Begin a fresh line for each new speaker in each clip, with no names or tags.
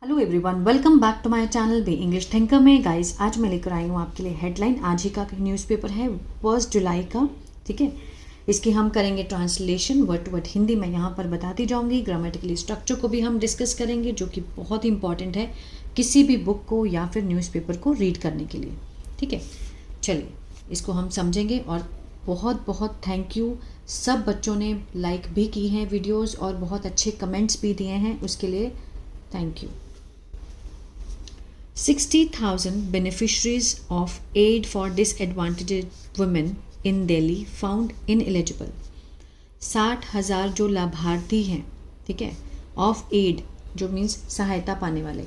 Hello everyone, welcome back to my channel Be English Thinker में। Guys, आज मैं लेकर आई हूँ आपके लिए हेडलाइन। आज ही का न्यूज़पेपर है 1 जुलाई का, ठीक है। इसकी हम करेंगे translation word to word Hindi में यहाँ पर बताती जाऊँगी। ग्रामेटिकली स्ट्रक्चर को भी हम डिस्कस करेंगे, जो कि बहुत इंपॉर्टेंट है किसी भी बुक को या फिर न्यूज़पेपर को रीड करने के लिए, ठीक है। चलिए इसको हम समझेंगे। और बहुत बहुत थैंक यू, सब बच्चों ने लाइक भी की हैं वीडियोज़ और बहुत अच्छे कमेंट्स भी दिए हैं, उसके लिए thank you. 60,000 beneficiaries of aid for disadvantaged women in Delhi found ineligible। 60,000 जो लाभार्थी हैं, ठीक है, ऑफ एड जो मीन्स सहायता पाने वाले,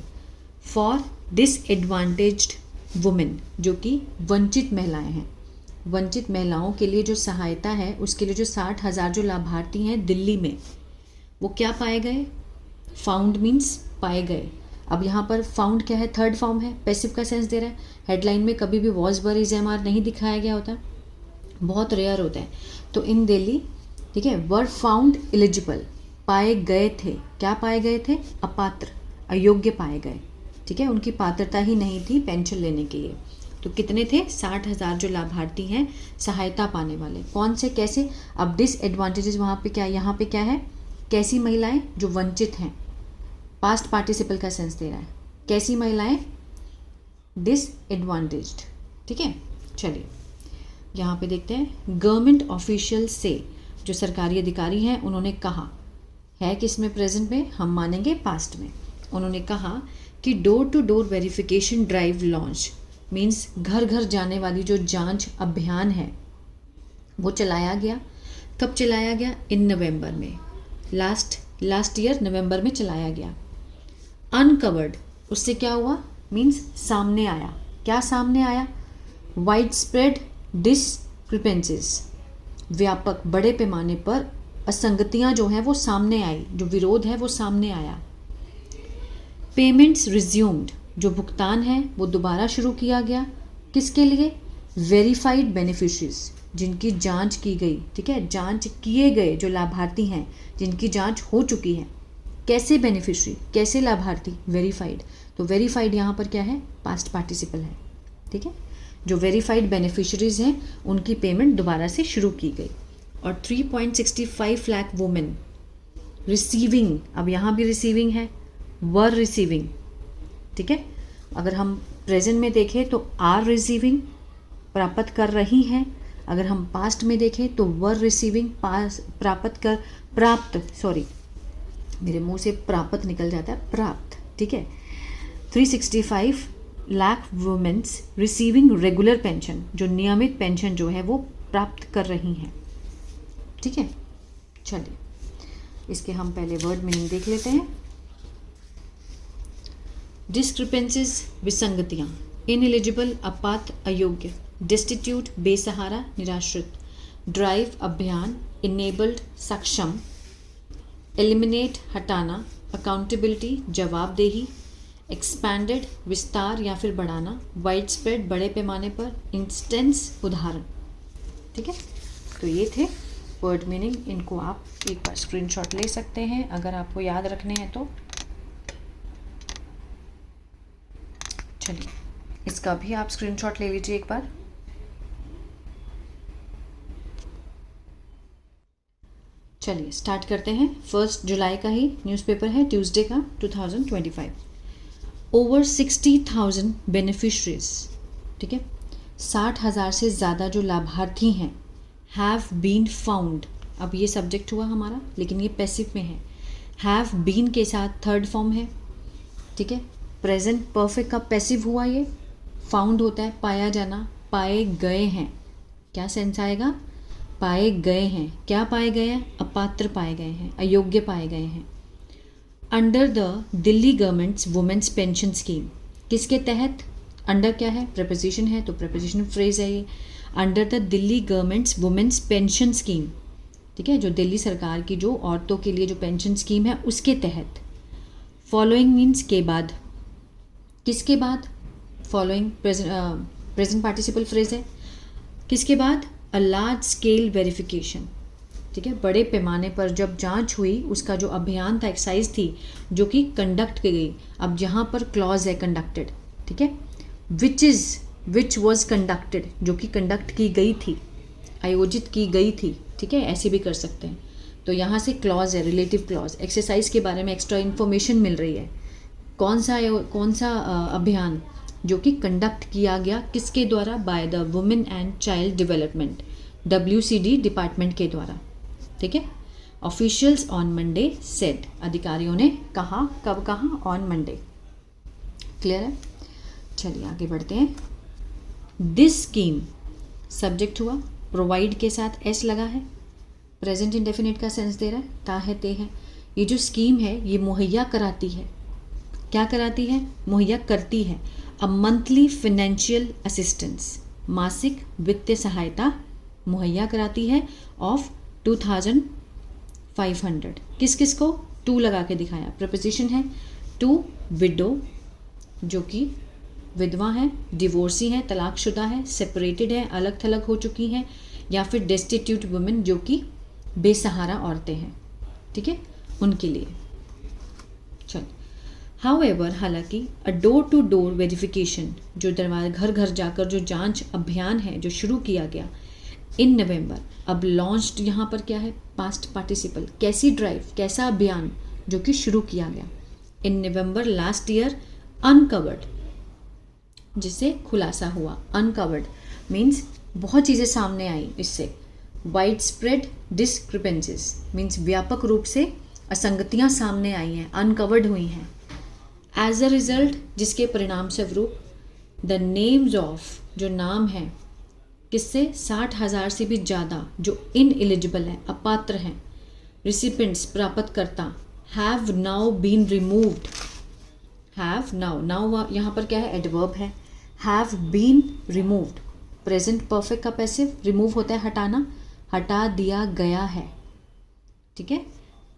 फॉर डिसएडवांटेज्ड वुमेन जो कि वंचित महिलाएं हैं। वंचित महिलाओं के लिए जो सहायता है, उसके लिए जो 60,000 जो लाभार्थी हैं दिल्ली में, वो क्या पाए गए? फाउंड मीन्स पाए गए। अब यहाँ पर फाउंड क्या है? थर्ड फॉर्म है, पैसिव का सेंस दे रहा है। हेडलाइन में कभी भी was were is am are नहीं दिखाया गया होता, बहुत रेयर होता है। तो इन दिल्ली, ठीक है, वर फाउंड एलिजिबल, पाए गए थे। क्या पाए गए थे? अपात्र, अयोग्य पाए गए, ठीक है। उनकी पात्रता ही नहीं थी पेंशन लेने के लिए। तो कितने थे? 60,000 जो लाभार्थी हैं सहायता पाने वाले। कौन से, कैसे? अब डिसएडवांटेजेस वहाँ पे क्या, यहाँ पे क्या है? कैसी महिलाएं? जो वंचित हैं। पास्ट पार्टिसिपल का सेंस दे रहा है। कैसी महिलाएं? डिसएडवांटेज्ड, ठीक है। चलिए यहाँ पे देखते हैं। गवर्नमेंट ऑफिशियल से, जो सरकारी अधिकारी हैं, उन्होंने कहा है कि इसमें प्रेजेंट में, हम मानेंगे पास्ट में। उन्होंने कहा कि door to door verification drive launch, means घर घर जाने वाली जो जांच अभियान है वो चलाया गया। कब चलाया गया? इन नवंबर में, लास्ट ईयर नवंबर में चलाया गया। अनकवर्ड, उससे क्या हुआ? मीन्स सामने आया। क्या सामने आया? वाइड स्प्रेड डिस्क्रिपेंसीज, व्यापक बड़े पैमाने पर असंगतियां जो हैं वो सामने आई, जो विरोध है वो सामने आया। पेमेंट्स रिज्यूम्ड, जो भुगतान है वो दोबारा शुरू किया गया। किसके लिए? वेरीफाइड बेनिफिशरीज, जिनकी जांच की गई, ठीक है, जांच किए गए जो लाभार्थी हैं, जिनकी जांच हो चुकी है। कैसे बेनिफिशरी, कैसे लाभार्थी? वेरीफाइड। तो वेरीफाइड यहाँ पर क्या है? पास्ट पार्टिसिपल है, ठीक है। जो वेरीफाइड बेनिफिशरीज हैं उनकी पेमेंट दोबारा से शुरू की गई। और 3.65 लाख वुमेन रिसीविंग, अब यहाँ भी रिसीविंग है, वर रिसीविंग, ठीक है। अगर हम प्रेजेंट में देखें तो आर रिसीविंग, प्राप्त कर रही हैं। अगर हम पास्ट में देखें तो वर रिसीविंग, मेरे मुंह से प्राप्त निकल जाता है, प्राप्त, ठीक है। 365 lakh womens receiving regular pension, जो नियमित पेंशन जो है वो प्राप्त कर रही हैं, ठीक है। चलिए इसके हम पहले वर्ड मीनिंग देख लेते हैं। डिस्क्रिपेंसीज, विसंगतियाँ। इनएलिजिबल, अपात्र, अयोग्य। डिस्टिट्यूट, बेसहारा, निराश्रित। ड्राइव, अभियान। इनेबल्ड, सक्षम। एलिमिनेट, हटाना। अकाउंटेबिलिटी, जवाबदेही। एक्सपैंडेड, विस्तार या फिर बढ़ाना। वाइड स्प्रेड, बड़े पैमाने पर। इंस्टेंस, उदाहरण, ठीक है। तो ये थे वर्ड मीनिंग। इनको आप एक बार स्क्रीनशॉट ले सकते हैं अगर आपको याद रखने हैं तो। चलिए इसका भी आप स्क्रीनशॉट ले लीजिए एक बार। चलिए स्टार्ट करते हैं। 1 जुलाई का ही न्यूज़पेपर है, ट्यूसडे का, 2025। ओवर 60,000 बेनिफिशरीज, ठीक है, 60,000 से ज़्यादा जो लाभार्थी हैं, हैव बीन फाउंड। अब ये सब्जेक्ट हुआ हमारा, लेकिन ये पैसिव में है। हैव बीन के साथ थर्ड फॉर्म है, ठीक है। प्रेजेंट परफेक्ट का पैसिव हुआ, ये फाउंड होता है पाया जाना। पाए गए हैं, क्या सेंस आएगा? पाए गए हैं। क्या पाए गए हैं? अपात्र पाए गए हैं, अयोग्य पाए गए हैं। Under the Delhi government's women's pension scheme, किसके तहत? अंडर क्या है? प्रपोजिशन है, तो प्रपोजिशन फ्रेज है ये। Under the Delhi government's women's pension scheme, ठीक है, जो दिल्ली सरकार की जो औरतों के लिए जो पेंशन स्कीम है उसके तहत। फॉलोइंग मीन्स के बाद। किसके बाद? फॉलोइंग प्रेजेंट पार्टिसिपल फ्रेज है। किसके बाद? अ लार्ज स्केल वेरिफिकेशन, ठीक है, बड़े पैमाने पर जब जांच हुई, उसका जो अभियान था, एक्सरसाइज थी जो कि कंडक्ट की गई। अब जहाँ पर क्लॉज है कंडक्टेड, ठीक है, विच वॉज कंडक्टेड, जो कि कंडक्ट की गई थी, आयोजित की गई थी, ठीक है, ऐसे भी कर सकते हैं। तो यहाँ से क्लॉज है, रिलेटिव क्लॉज। एक्सरसाइज के बारे में एक्स्ट्रा इन्फॉर्मेशन मिल रही है। कौन सा अभियान जो कि कंडक्ट किया गया, किसके द्वारा, by the women and child development, WCD department के द्वारा, ठीक है। ऑफिशियल्स ऑन मंडे सेड, अधिकारियों ने कहा, कब कहा, ऑन मंडे। क्लियर है? चलिए आगे बढ़ते हैं। दिस स्कीम, सब्जेक्ट हुआ, प्रोवाइड के साथ एस लगा है, प्रेजेंट इंडेफिनिट का सेंस दे रहा है, ता है ते है। ये जो स्कीम है ये मुहैया कराती है, क्या कराती है, मुहैया करती है, अ मंथली फाइनेंशियल असिस्टेंस, मासिक वित्तीय सहायता मुहैया कराती है, ऑफ 2500। किस किस को, टू लगा के दिखाया, प्रपोजिशन है टू विडो, जो कि विधवा है, डिवोर्सी है, तलाकशुदा है, सेपरेटेड है, अलग थलग हो चुकी हैं, या फिर डेस्टिट्यूट वुमेन, जो कि बेसहारा औरतें हैं, ठीक है, उनके लिए। चल, हाउएवर, हालांकि, a door to door verification, जो दरवाजा घर घर जाकर जो जांच अभियान है जो शुरू किया गया इन नवंबर, अब लॉन्च्ड, यहाँ पर क्या है, पास्ट पार्टिसिपल, कैसी ड्राइव, कैसा अभियान जो कि शुरू किया गया इन नवंबर लास्ट ईयर, अनकवर्ड, जिससे खुलासा हुआ, अनकवर्ड मीन्स बहुत चीज़ें सामने आई इससे, वाइड स्प्रेड डिस्क्रिपेंसीज मीन्स व्यापक रूप से असंगतियाँ सामने आई हैं, अनकवर्ड हुई हैं। एज अ रिजल्ट, जिसके परिणाम स्वरूप, द नेम्स ऑफ, जो नाम है, किससे, 60,000 से भी ज़्यादा जो इन एलिजिबल हैं, अपात्र हैं, रिसिपेंट्स, प्राप्तकर्ता, have now been removed, have now यहाँ पर क्या है, एडवर्ब है, have been removed, present perfect का पैसिव, रिमूव होता है हटाना, हटा दिया गया है, ठीक है।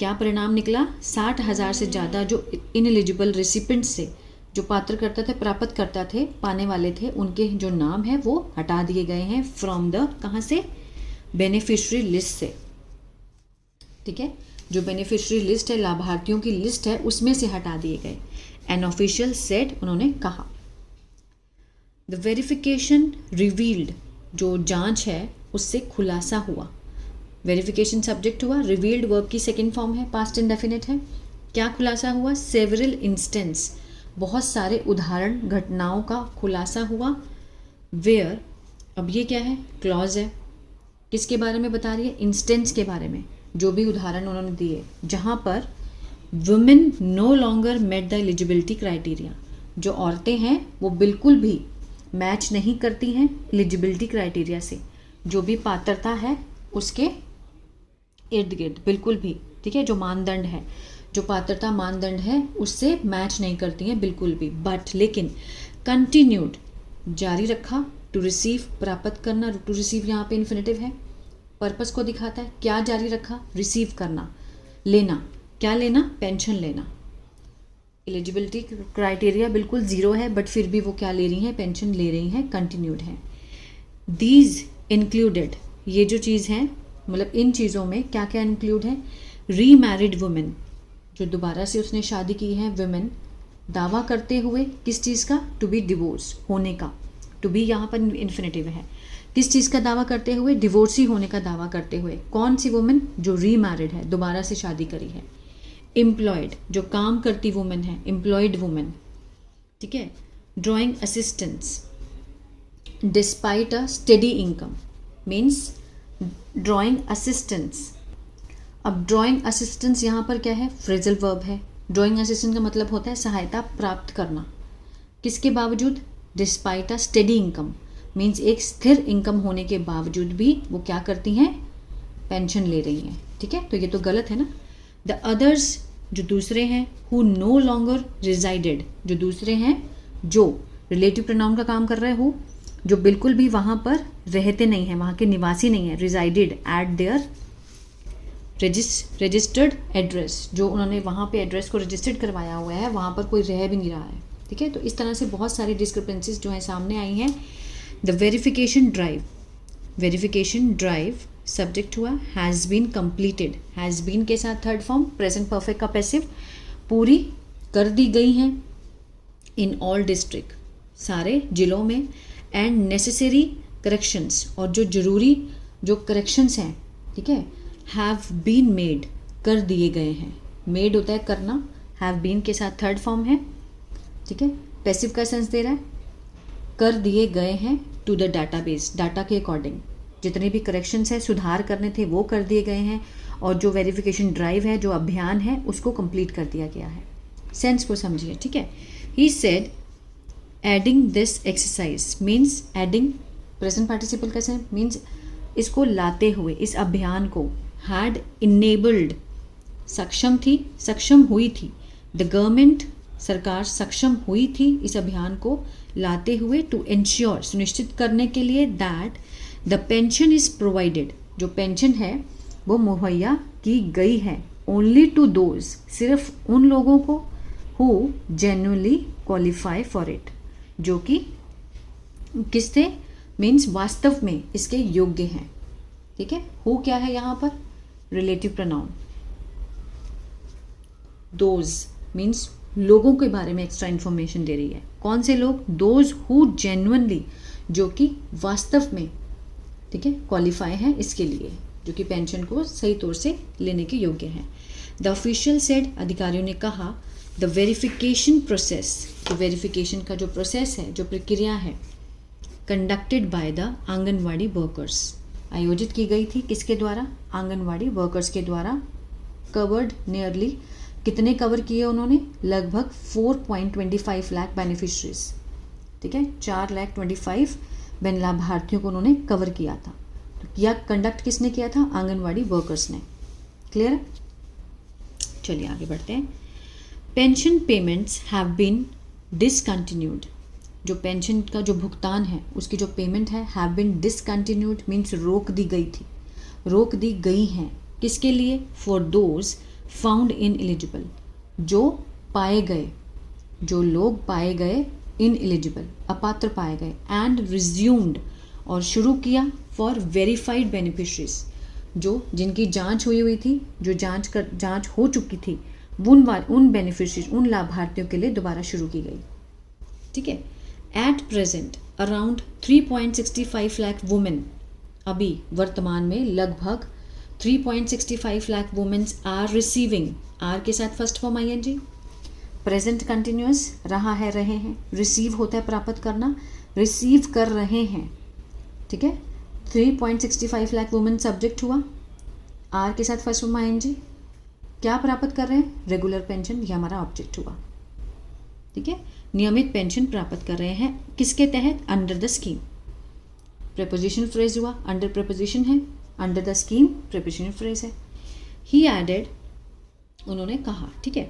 क्या परिणाम निकला, 60,000 से ज़्यादा जो इन एलिजिबल रिसिपेंट्स से, जो पात्र करता थे, प्राप्त करता थे, पाने वाले थे, उनके जो नाम है वो हटा दिए गए हैं, फ्रॉम द, कहाँ से, बेनिफिशरी लिस्ट से, ठीक है, जो बेनिफिशरी लिस्ट है, लाभार्थियों की लिस्ट है, उसमें से हटा दिए गए। एन ऑफिशियल सेड, उन्होंने कहा। द वेरिफिकेशन रिवील्ड, जो जांच है उससे खुलासा हुआ, वेरिफिकेशन सब्जेक्ट हुआ, रिवील्ड वर्ब की सेकेंड फॉर्म है, पास्ट इंडेफिनिट है। क्या खुलासा हुआ, सेवरल इंस्टेंस, बहुत सारे उदाहरण, घटनाओं का खुलासा हुआ। वेयर, अब ये क्या है, क्लॉज है, किसके बारे में बता रही है, इंस्टेंस के बारे में, जो भी उदाहरण उन्होंने दिए, जहाँ पर women no longer met the eligibility criteria, जो औरतें हैं वो बिल्कुल भी मैच नहीं करती हैं एलिजिबिलिटी क्राइटेरिया से, जो भी पात्रता है उसके इर्द गिर्द, बिल्कुल भी, ठीक है, जो मानदंड है, जो पात्रता मानदंड है उससे मैच नहीं करती हैं बिल्कुल भी। बट, लेकिन, कंटिन्यूड, जारी रखा, टू रिसीव, प्राप्त करना, टू रिसीव यहाँ पे इन्फिनेटिव है, पर्पस को दिखाता है, क्या जारी रखा, रिसीव करना, लेना, क्या लेना, पेंशन लेना। एलिजिबिलिटी क्राइटेरिया बिल्कुल ज़ीरो है, बट फिर भी वो क्या ले रही हैं, पेंशन ले रही हैं, कंटिन्यूड है। दीज इंक्लूडेड, ये जो चीज़ है, मतलब इन चीज़ों में क्या क्या इंक्लूड है, री मैरिड वुमेन, जो दोबारा से उसने शादी की है, वुमेन, दावा करते हुए किस चीज़ का, टू बी डिवोर्स, होने का, टू बी यहाँ पर इन्फिनेटिव है, किस चीज़ का दावा करते हुए, डिवोर्सी होने का दावा करते हुए। कौन सी वुमेन, जो री मैरिड है, दोबारा से शादी करी है। एम्प्लॉयड, जो काम करती वुमेन है, एम्प्लॉयड वुमेन, ठीक है। Drawing assistance, despite a steady income means drawing assistance. अब ड्राइंग असिस्टेंस यहाँ पर क्या है, फ्रेजल वर्ब है। ड्राइंग असिस्टेंस का मतलब होता है सहायता प्राप्त करना, किसके बावजूद, despite a steady income means एक स्थिर इनकम होने के बावजूद भी वो क्या करती हैं, पेंशन ले रही हैं, ठीक है, तो ये तो गलत है ना। द अदर्स, जो दूसरे हैं, हु नो लॉन्गर रिजाइडेड, जो दूसरे हैं जो रिलेटिव प्रोनाउन का काम कर रहे हो, जो बिल्कुल भी वहाँ पर रहते नहीं हैं, वहाँ के निवासी नहीं हैं, resided eight there registered address, जो उन्होंने वहाँ पे एड्रेस को रजिस्टर्ड करवाया हुआ है, वहाँ पर कोई रह भी नहीं रहा है, ठीक है। तो इस तरह से बहुत सारी डिस्क्रिपेंसीज जो हैं सामने आई हैं। द वेरिफिकेशन ड्राइव सब्जेक्ट हुआ has been completed, has been के साथ थर्ड फॉर्म प्रेजेंट परफेक्ट का पैसिव, पूरी कर दी गई हैं इन ऑल डिस्ट्रिक्ट, सारे जिलों में, एंड नेसेसरी करेक्शंस, और जो जरूरी जो करेक्शंस हैं, ठीक है, हैव बीन मेड, कर दिए गए हैं। मेड होता है करना, हैव बीन के साथ थर्ड फॉर्म है, ठीक है, पैसिव का सेंस दे रहा है, कर दिए गए हैं टू द डाटाबेस, डाटा के अकॉर्डिंग जितने भी करेक्शंस है, सुधार करने थे वो कर दिए गए हैं, और जो वेरिफिकेशन ड्राइव है, जो अभियान है, उसको कंप्लीट कर दिया गया है। सेंस को समझिए, ठीक है। He said adding this exercise means, adding present participle का सेंस मीन्स इसको लाते हुए, इस अभियान को, हैड इनेबल्ड, सक्षम थी, सक्षम हुई थी, द गवर्नमेंट, सरकार सक्षम हुई थी इस अभियान को लाते हुए, टू इंश्योर, सुनिश्चित करने के लिए, that the pension is provided, जो पेंशन है वो मुहैया की गई है, ओनली टू दोज, सिर्फ उन लोगों को, who genuinely qualify for it, जो कि किससे मीन्स वास्तव में इसके योग्य हैं, ठीक है। हु क्या है यहाँ पर, रिलेटिव प्रोनाउन, दोज मीन्स लोगों के बारे में एक्स्ट्रा इन्फॉर्मेशन दे रही है। कौन से लोग, दोज हु जेन्युइनली, जो कि वास्तव में, ठीक है, क्वालिफाई हैं इसके लिए, जो कि पेंशन को सही तौर से लेने के योग्य हैं। द ऑफिशियल सेड, अधिकारियों ने कहा, द वेरिफिकेशन प्रोसेस, जो वेरिफिकेशन का जो प्रोसेस है, जो प्रक्रिया है, conducted by the anganwadi workers, आयोजित की गई थी किसके द्वारा, आंगनवाड़ी वर्कर्स के द्वारा, कवर्ड नियरली, कितने कवर किए उन्होंने, लगभग 4.25 लाख बेनिफिशरीज, ठीक है, 4,25,000 लाभार्थियों को उन्होंने कवर किया था। तो किया, कंडक्ट किसने किया था, आंगनवाड़ी वर्कर्स ने। क्लियर है, चलिए आगे बढ़ते हैं। Pension payments have been discontinued, जो पेंशन का जो भुगतान है, उसकी जो पेमेंट है, हैव बीन डिसकंटिन्यूड मीन्स रोक दी गई थी, रोक दी गई हैं, किसके लिए, for those found in eligible, जो पाए गए, जो लोग पाए गए इन एलिजिबल, अपात्र पाए गए, एंड रिज्यूम्ड, और शुरू किया, फॉर वेरीफाइड बेनिफिशरीज, जो जिनकी जांच हुई थी, जो जांच हो चुकी थी, उन बेनिफिशरीज, उन लाभार्थियों के लिए दोबारा शुरू की गई, ठीक है। At present around 3.65 lakh women, अभी वर्तमान में लगभग 3.65 lakh womens are receiving, are के साथ first form ING, present continuous, रहा है, रहे हैं, रिसीव होता है प्राप्त करना, रिसीव कर रहे हैं, ठीक है। 3.65 लाख वुमेन सब्जेक्ट हुआ, आर के साथ फर्स्ट फॉर्म आईएनजी, क्या प्राप्त कर रहे हैं, रेगुलर पेंशन, ये हमारा ऑब्जेक्ट हुआ, ठीक है। नियमित पेंशन प्राप्त कर रहे हैं, किसके तहत, under the scheme, preposition phrase हुआ, अंडर प्रेपोजिशन है, under the scheme preposition phrase है। ही एडेड, उन्होंने कहा, ठीक है।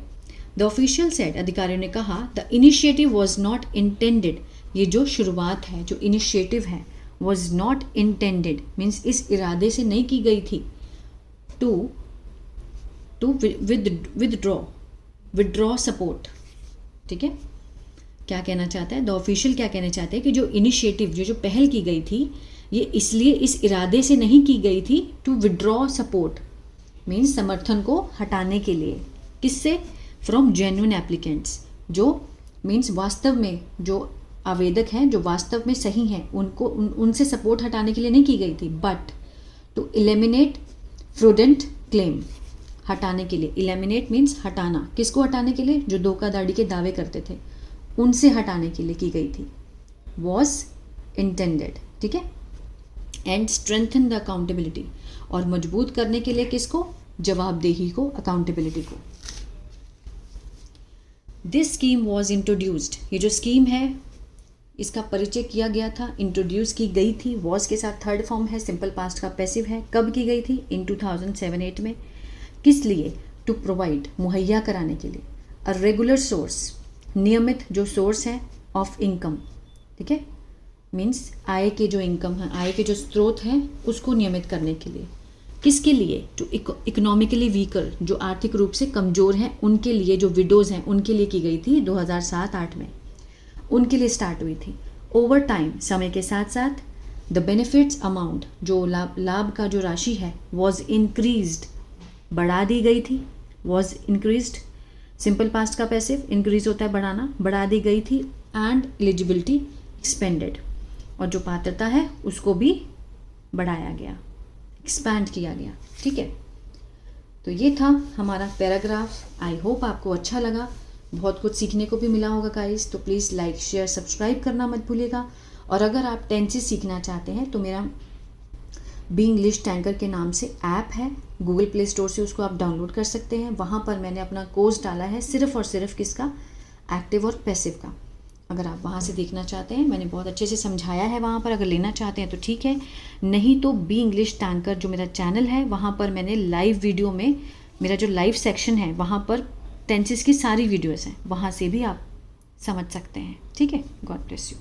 द ऑफिशियल सेड, अधिकारियों ने कहा, the initiative was not intended, ये जो शुरुआत है, जो इनिशिएटिव है, वॉज नॉट इंटेंडेड मीन्स इस इरादे से नहीं की गई थी, टू विदड्रॉ सपोर्ट, ठीक है। क्या कहना चाहता है, द ऑफिशियल क्या कहना चाहते हैं कि जो इनिशिएटिव, जो पहल की गई थी, ये इसलिए इस इरादे से नहीं की गई थी, टू विड्रॉ सपोर्ट मीन्स समर्थन को हटाने के लिए, किससे, फ्रॉम जेन्युइन एप्लीकेंट्स, जो मीन्स वास्तव में जो आवेदक हैं, जो वास्तव में सही हैं, उनको उनसे सपोर्ट हटाने के लिए नहीं की गई थी, but to eliminate fraudulent claim, हटाने के लिए, एलिमिनेट मीन्स हटाना, किसको हटाने के लिए, जो धोखाधड़ी के दावे करते थे, उनसे हटाने के लिए की गई थी, वॉज इंटेंडेड, ठीक है। एंड स्ट्रेंथन द अकाउंटेबिलिटी, और मजबूत करने के लिए किसको, जवाबदेही को, अकाउंटेबिलिटी को। दिस स्कीम वॉज इंट्रोड्यूस्ड, ये जो स्कीम है इसका परिचय किया गया था, इंट्रोड्यूस की गई थी, वॉज के साथ थर्ड फॉर्म है, सिंपल पास्ट का पैसिव है, कब की गई थी, इन 2007-8 में, किस लिए, टू प्रोवाइड, मुहैया कराने के लिए, अ रेगुलर सोर्स, नियमित जो सोर्स है, ऑफ इनकम, ठीक है, मीन्स आय के जो इनकम है, आय के जो स्रोत हैं, उसको नियमित करने के लिए, किसके लिए, जो इकोनॉमिकली वीकर, जो आर्थिक रूप से कमज़ोर हैं, उनके लिए, जो विडोज़ हैं, उनके लिए की गई थी 2007-8 में, उनके लिए स्टार्ट हुई थी। ओवर टाइम, समय के साथ साथ, द बेनिफिट्स अमाउंट, जो लाभ का जो राशि है, वॉज इंक्रीज्ड, बढ़ा दी गई थी, वॉज इंक्रीज्ड, सिंपल पास्ट का पैसिव, इंक्रीज होता है बढ़ाना, बढ़ा दी गई थी, एंड एलिजिबिलिटी एक्सपेंडेड, और जो पात्रता है उसको भी बढ़ाया गया, एक्सपैंड किया गया। ठीक है, तो ये था हमारा पैराग्राफ। आई होप आपको अच्छा लगा, बहुत कुछ सीखने को भी मिला होगा गाइस। तो प्लीज़ लाइक शेयर सब्सक्राइब करना मत भूलिएगा। और अगर आप टेंसेस सीखना चाहते हैं तो मेरा बी इंग्लिश टैंकर के नाम से ऐप है, गूगल प्ले स्टोर से उसको आप डाउनलोड कर सकते हैं। वहाँ पर मैंने अपना कोर्स डाला है सिर्फ और सिर्फ किसका, एक्टिव और पैसिव का। अगर आप वहाँ से देखना चाहते हैं, मैंने बहुत अच्छे से समझाया है वहाँ पर, अगर लेना चाहते हैं तो ठीक है, नहीं तो बी इंग्लिश टैंकर जो मेरा चैनल है वहाँ पर मैंने लाइव वीडियो में, मेरा जो लाइव सेक्शन है वहाँ पर टेंसेस की सारी वीडियोस हैं, वहाँ से भी आप समझ सकते हैं। ठीक है, गॉड ब्लेस यू।